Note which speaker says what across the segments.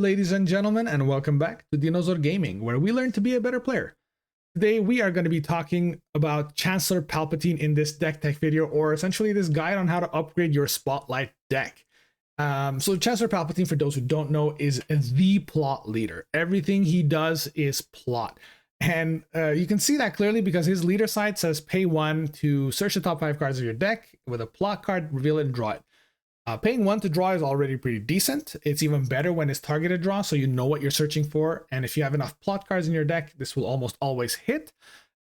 Speaker 1: ladies and gentlemen, and welcome back to Dinozor Gaming, where we learn to be a better player. Today, we are going to be talking about Chancellor Palpatine in this deck tech video, or essentially this guide on how to upgrade your Spotlight deck. So Chancellor Palpatine, for those who don't know, is the plot leader. Everything he does is plot. And you can see that clearly because his leader side says pay 1 to search the top 5 cards of your deck with a plot card, reveal it, and draw it. Paying 1 to draw is already pretty decent. It's even better when it's targeted draw, so you know what you're searching for. And if you have enough plot cards in your deck, this will almost always hit.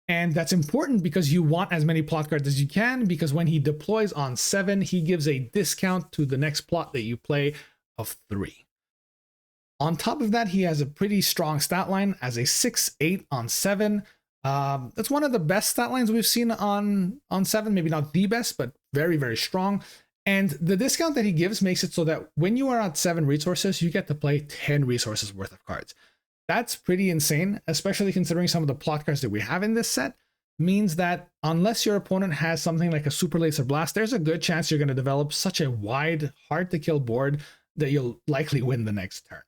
Speaker 1: And that's important because you want as many plot cards as you can, because when he deploys on 7, he gives a discount to the next plot that you play of 3. On top of that, he has a pretty strong stat line as a 6/8 on 7. That's one of the best stat lines we've seen on 7, maybe not the best, but very, very strong. And the discount that he gives makes it so that when you are at 7 resources, you get to play 10 resources worth of cards. That's pretty insane, especially considering some of the plot cards that we have in this set. Means that unless your opponent has something like a Super Laser Blast, there's a good chance you're going to develop such a wide, hard to kill board that you'll likely win the next turn.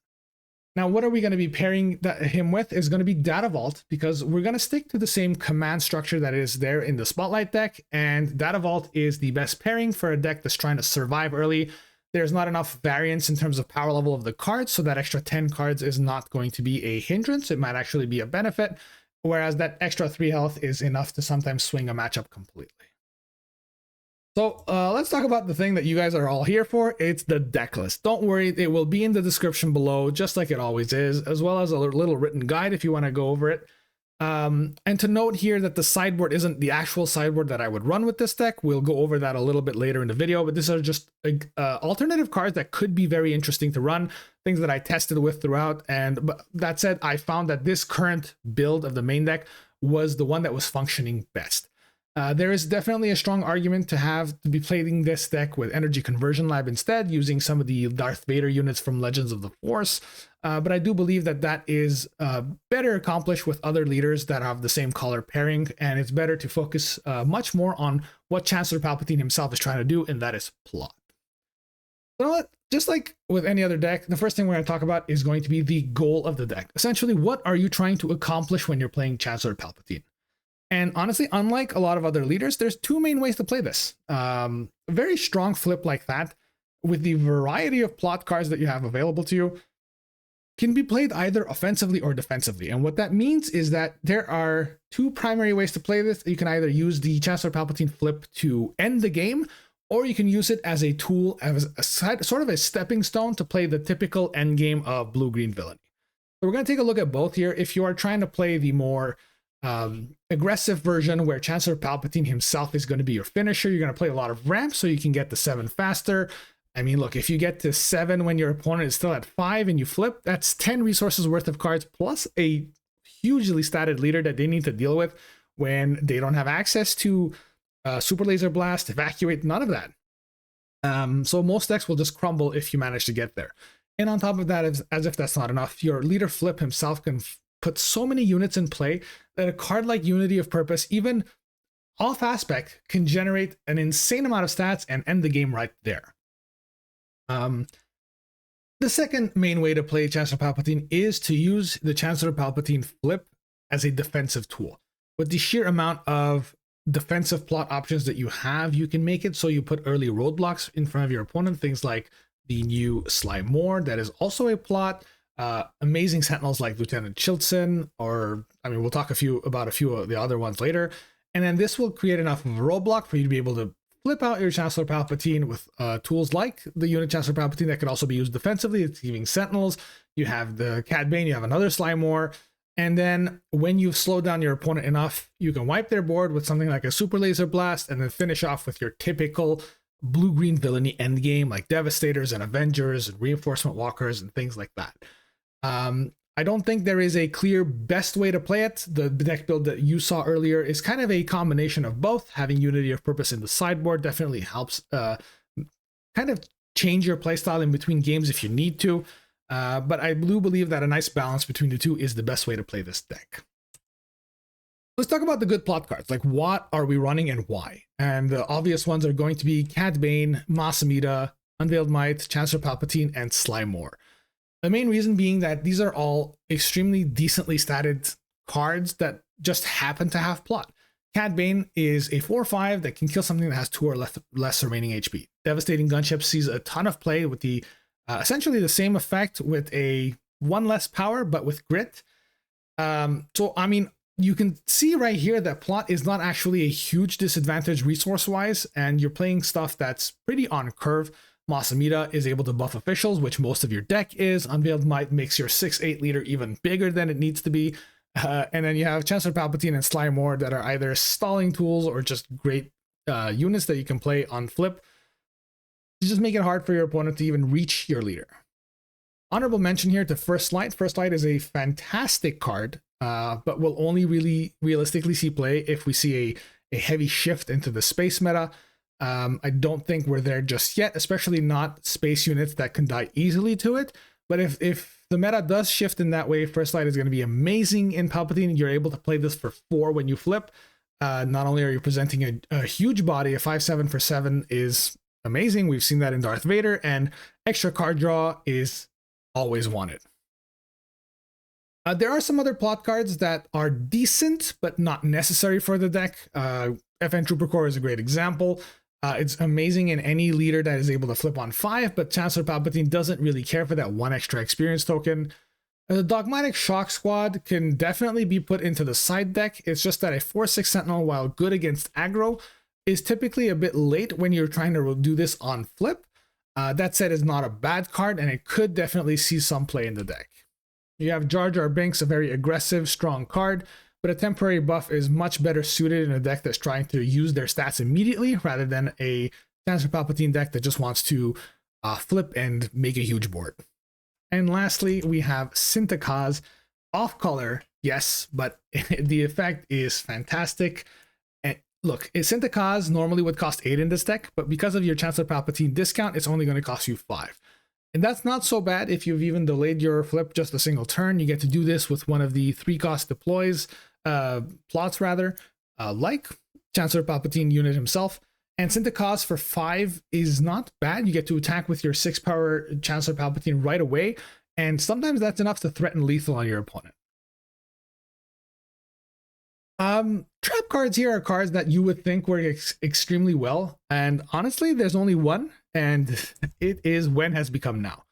Speaker 1: Now, what are we going to be pairing him with is going to be Data Vault, because we're going to stick to the same command structure that is there in the Spotlight deck, and Data Vault is the best pairing for a deck that's trying to survive early. There's not enough variance in terms of power level of the cards, so that extra 10 cards is not going to be a hindrance. It might actually be a benefit, whereas that extra 3 health is enough to sometimes swing a matchup completely. So let's talk about the thing that you guys are all here for. It's the deck list. Don't worry, it will be in the description below, just like it always is, as well as a little written guide if you want to go over it. And to note here that the sideboard isn't the actual sideboard that I would run with this deck. We'll go over that a little bit later in the video, but these are just alternative cards that could be very interesting to run, things that I tested with throughout. And that said, I found that this current build of the main deck was the one that was functioning best. There is definitely a strong argument to be playing this deck with Energy Conversion Lab instead, using some of the Darth Vader units from Legends of the Force. But I do believe that that is better accomplished with other leaders that have the same color pairing, and it's better to focus much more on what Chancellor Palpatine himself is trying to do, and that is plot. So just like with any other deck, the first thing we're going to talk about is going to be the goal of the deck. Essentially, what are you trying to accomplish when you're playing Chancellor Palpatine? And honestly, unlike a lot of other leaders, there's 2 main ways to play this. A very strong flip like that, with the variety of plot cards that you have available to you, can be played either offensively or defensively. And what that means is that there are 2 primary ways to play this. You can either use the Chancellor Palpatine flip to end the game, or you can use it as a tool, as sort of a stepping stone to play the typical end game of blue-green villainy. So we're going to take a look at both here. If you are trying to play the more aggressive version where Chancellor Palpatine himself is going to be your finisher, you're going to play a lot of ramps so you can get to 7 faster. I mean, look, if you get to 7 when your opponent is still at 5 and you flip, that's 10 resources worth of cards plus a hugely statted leader that they need to deal with when they don't have access to Super Laser Blast, Evacuate, none of that. So most decks will just crumble if you manage to get there. And on top of that, as if that's not enough, your leader flip himself can put so many units in play that a card like Unity of Purpose, even off aspect, can generate an insane amount of stats and end the game right there. The second main way to play Chancellor Palpatine is to use the Chancellor Palpatine flip as a defensive tool. With the sheer amount of defensive plot options that you have, you can make it so you put early roadblocks in front of your opponent, things like the new Sly Moore, that is also a plot. Amazing Sentinels like Lieutenant Chilton, or I mean, we'll talk about a few of the other ones later. And then this will create enough of a roadblock for you to be able to flip out your Chancellor Palpatine with tools like the unit Chancellor Palpatine that could also be used defensively. It's giving Sentinels. You have the Cad Bane, you have another Sly Moore. And then when you've slowed down your opponent enough, you can wipe their board with something like a Super Laser Blast and then finish off with your typical blue-green villainy endgame like Devastators and Avengers and Reinforcement Walkers and things like that. I don't think there is a clear best way to play it. The deck build that you saw earlier is kind of a combination of both. Having Unity of Purpose in the sideboard definitely helps kind of change your playstyle in between games if you need to. But I do believe that a nice balance between the 2 is the best way to play this deck. Let's talk about the good plot cards. Like, what are we running and why? And the obvious ones are going to be Cad Bane, Mas Amedda, Unveiled Might, Chancellor Palpatine, and Sly Moore. The main reason being that these are all extremely decently statted cards that just happen to have plot. Cad Bane is a 4/5 that can kill something that has 2 or less remaining HP. Devastating Gunship sees a ton of play with the essentially the same effect with a 1 less power, but with grit. So, I mean, you can see right here that plot is not actually a huge disadvantage resource-wise, and you're playing stuff that's pretty on curve. Masamita is able to buff officials, which most of your deck is. Unveiled Might makes your 6/8 leader even bigger than it needs to be. And then you have Chancellor Palpatine and Slymore that are either stalling tools or just great units that you can play on flip to just make it hard for your opponent to even reach your leader. Honorable mention here to First Light. First Light is a fantastic card, but will only really realistically see play if we see a heavy shift into the space meta. I don't think we're there just yet, especially not space units that can die easily to it. But if the meta does shift in that way, First Light is going to be amazing in Palpatine. You're able to play this for 4 when you flip. Not only are you presenting a huge body, a 5/7 for 7 is amazing. We've seen that in Darth Vader, and extra card draw is always wanted. There are some other plot cards that are decent, but not necessary for the deck. FN Trooper Corps is a great example. It's amazing in any leader that is able to flip on 5, but Chancellor Palpatine doesn't really care for that 1 extra experience token. The Dogmatic Shock Squad can definitely be put into the side deck. It's just that a 4/6 Sentinel, while good against aggro, is typically a bit late when you're trying to do this on flip. That said, it's not a bad card, and it could definitely see some play in the deck. You have Jar Jar Binks, a very aggressive, strong card, but a temporary buff is much better suited in a deck that's trying to use their stats immediately rather than a Chancellor Palpatine deck that just wants to flip and make a huge board. And lastly, we have Synthekaz. Off color, yes, but the effect is fantastic. And look, Synthekaz normally would cost 8 in this deck, but because of your Chancellor Palpatine discount, it's only going to cost you 5. And that's not so bad if you've even delayed your flip just a single turn. You get to do this with one of the 3-cost deploys, plots rather, like Chancellor Palpatine unit himself. And Synthekaz for 5 is not bad. You get to attack with your 6-power Chancellor Palpatine right away, and sometimes that's enough to threaten lethal on your opponent. Trap cards here are cards that you would think work extremely well, and honestly, there's only one, and it is When Has Become Now.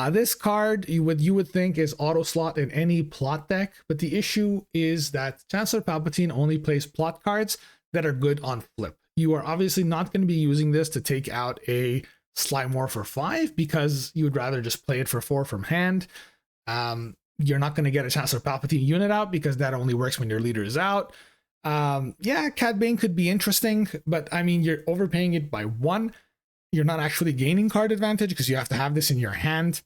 Speaker 1: This card you would think is auto slot in any plot deck, but the issue is that Chancellor Palpatine only plays plot cards that are good on flip. You are obviously not going to be using this to take out a Slymore for 5 because you would rather just play it for 4 from hand. You're not going to get a Chancellor Palpatine unit out because that only works when your leader is out. Yeah, Cad Bane could be interesting, but I mean, you're overpaying it by 1. You're not actually gaining card advantage because you have to have this in your hand.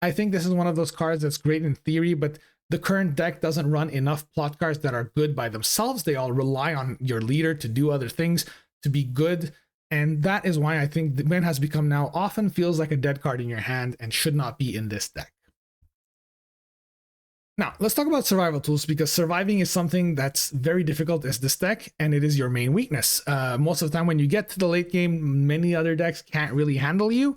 Speaker 1: I think this is one of those cards that's great in theory, but the current deck doesn't run enough plot cards that are good by themselves. They all rely on your leader to do other things to be good. And that is why I think When Has Become Now often feels like a dead card in your hand and should not be in this deck. Now, let's talk about survival tools, because surviving is something that's very difficult as this deck, and it is your main weakness. Most of the time when you get to the late game, many other decks can't really handle you.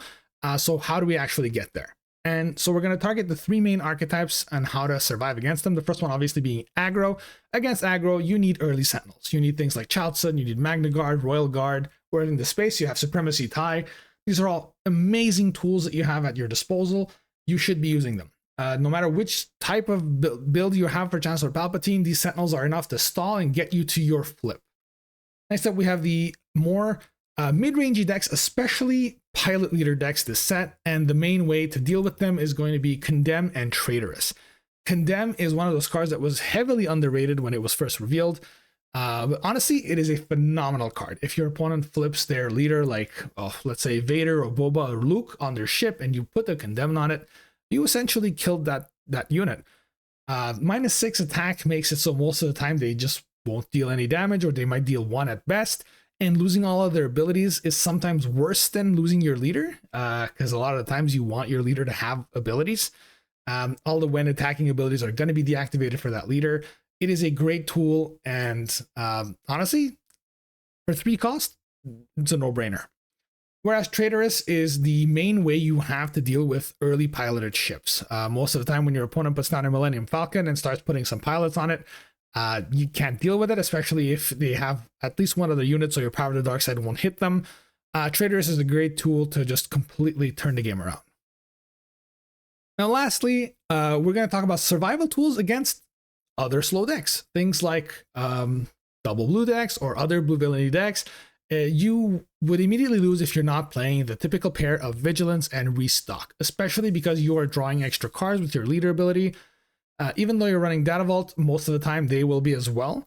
Speaker 1: So how do we actually get there? And so we're going to target the 3 main archetypes and how to survive against them. The first one obviously being aggro. Against aggro, you need early sentinels. You need things like Chaozu, you need Magna Guard, Royal Guard, where in the space you have Supremacy Tie. These are all amazing tools that you have at your disposal. You should be using them. No matter which type of build you have for Chancellor Palpatine, these Sentinels are enough to stall and get you to your flip. Next up, we have the more mid-rangey decks, especially pilot leader decks this set, and the main way to deal with them is going to be Condemn and Traitorous. Condemn is one of those cards that was heavily underrated when it was first revealed, but honestly, it is a phenomenal card. If your opponent flips their leader, like, let's say Vader or Boba or Luke on their ship, and you put the Condemn on it, you essentially killed that unit. -6 attack makes it so most of the time they just won't deal any damage, or they might deal 1 at best, and losing all of their abilities is sometimes worse than losing your leader, because a lot of the times you want your leader to have abilities. All the when attacking abilities are going to be deactivated for that leader. It is a great tool, and honestly, for 3 cost, it's a no-brainer. Whereas Traitorous is the main way you have to deal with early piloted ships. Most of the time when your opponent puts down a Millennium Falcon and starts putting some pilots on it, you can't deal with it, especially if they have at least one other unit, so your Power of the Dark Side won't hit them. Traitorous is a great tool to just completely turn the game around. Now, lastly, we're going to talk about survival tools against other slow decks. Things like double blue decks or other blue villainy decks. You would immediately lose if you're not playing the typical pair of Vigilance and Restock, especially because you are drawing extra cards with your leader ability. Even though you're running Data Vault, most of the time they will be as well.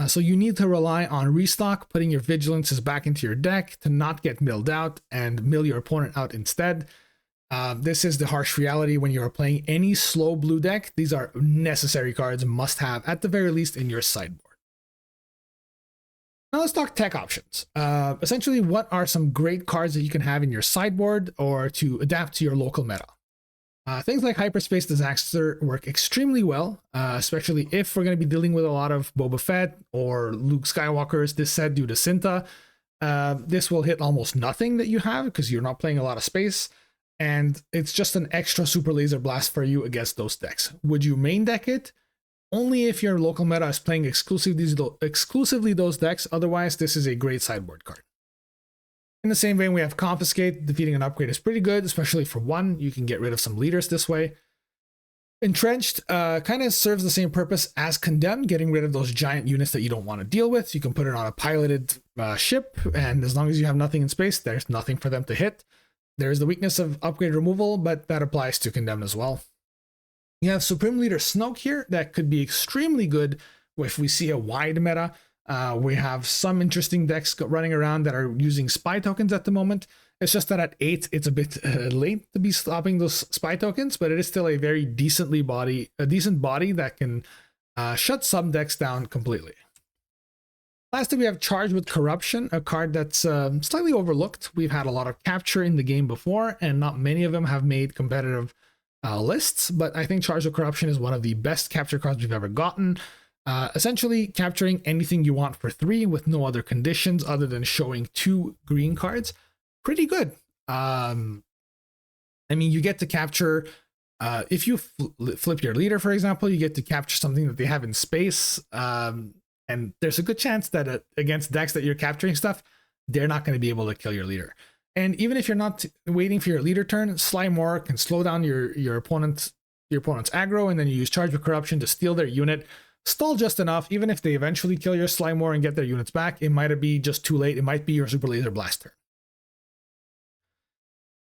Speaker 1: So you need to rely on Restock, putting your Vigilances back into your deck to not get milled out and mill your opponent out instead. This is the harsh reality when you're playing any slow blue deck. These are necessary cards, must have, at the very least, in your sideboard. Now let's talk tech options. Essentially, what are some great cards that you can have in your sideboard or to adapt to your local meta? Things like Hyperspace Disaster work extremely well, especially if we're going to be dealing with a lot of Boba Fett or Luke Skywalkers this set due to Cinta. This will hit almost nothing that you have because you're not playing a lot of space, and it's just an extra super laser blast for you against those decks. Would you main deck it? Only if your local meta is playing exclusively those decks. Otherwise, this is a great sideboard card. In the same vein, we have Confiscate. Defeating an upgrade is pretty good, especially for one. You can get rid of some leaders this way. Entrenched kind of serves the same purpose as Condemned, getting rid of those giant units that you don't want to deal with. You can put it on a piloted ship, and as long as you have nothing in space, there's nothing for them to hit. There's the weakness of upgrade removal, but that applies to Condemned as well. You have Supreme Leader Snoke here that could be extremely good if we see a wide meta. We have some interesting decks running around that are using spy tokens at the moment. It's just that at 8, it's a bit late to be stopping those spy tokens, but it is still a very decent body that can shut some decks down completely. Lastly, we have Charged with Corruption, a card that's slightly overlooked. We've had a lot of capture in the game before, and not many of them have made competitive lists, but I think Charged with Corruption is one of the best capture cards we've ever gotten. Essentially capturing anything you want for 3 with no other conditions other than showing 2 green cards. Pretty good. I mean, you get to capture, if you flip your leader, for example, you get to capture something that they have in space. And there's a good chance that against decks that you're capturing stuff, they're not going to be able to kill your leader. And even if you're not waiting for your leader turn, Slymore can slow down your opponent's aggro, and then you use Charge with Corruption to steal their unit. Stall just enough, even if they eventually kill your Slymore and get their units back, it might be just too late. It might be your Super Laser Blaster.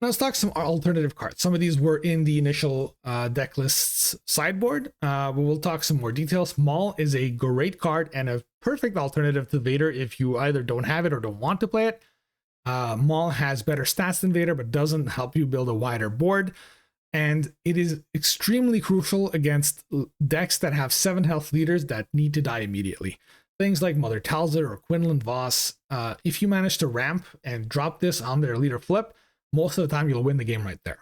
Speaker 1: Now let's talk some alternative cards. Some of these were in the initial deck list's sideboard, but we'll talk some more details. Maul is a great card and a perfect alternative to Vader if you either don't have it or don't want to play it. Maul has better stats than Vader, but doesn't help you build a wider board. And it is extremely crucial against decks that have 7 health leaders that need to die immediately. Things like Mother Talzar or Quinlan Voss. If you manage to ramp and drop this on their leader flip, most of the time you'll win the game right there.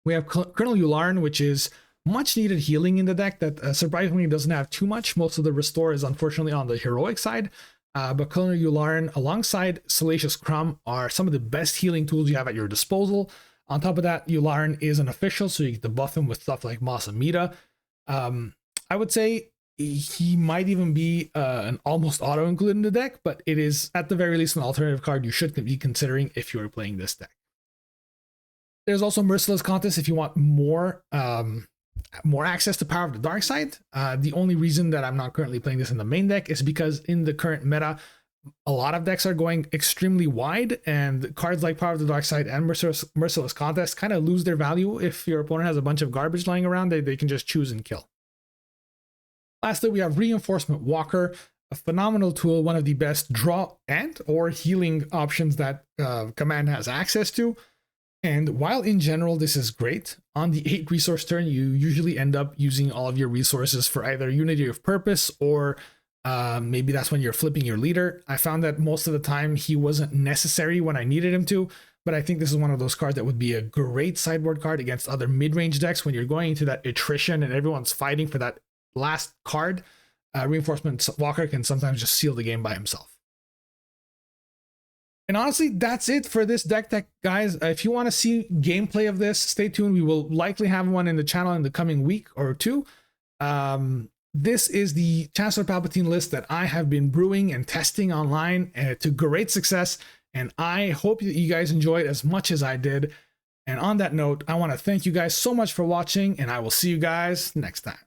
Speaker 1: We have Colonel Yularen, which is much needed healing in the deck that surprisingly doesn't have too much. Most of the restore is unfortunately on the heroic side. But Colonel Yularen alongside Salacious Crumb are some of the best healing tools you have at your disposal. On top of that, Yularen is an official, so you get to buff him with stuff like Moss Amida. I would say he might even be an almost auto include in the deck, but it is at the very least an alternative card you should be considering if you are playing this deck. There's also Merciless Contest if you want more access to Power of the Dark Side. The only reason that I'm not currently playing this in the main deck is because in the current meta, a lot of decks are going extremely wide, and cards like Power of the Dark Side and Merciless Contest kind of lose their value if your opponent has a bunch of garbage lying around. They can just choose and kill. Lastly, we have Reinforcement Walker, a phenomenal tool, one of the best draw and or healing options that Command has access to. And while in general this is great, on the 8 resource turn, you usually end up using all of your resources for either Unity of Purpose or maybe that's when you're flipping your leader. I found that most of the time he wasn't necessary when I needed him to, but I think this is one of those cards that would be a great sideboard card against other mid-range decks when you're going into that attrition and everyone's fighting for that last card. Reinforcement Walker can sometimes just seal the game by himself. And honestly, that's it for this deck tech, guys. If you want to see gameplay of this, stay tuned. We will likely have one in the channel in the coming week or two. This is the Chancellor Palpatine list that I have been brewing and testing online to great success. And I hope that you guys enjoyed as much as I did. And on that note, I want to thank you guys so much for watching, and I will see you guys next time.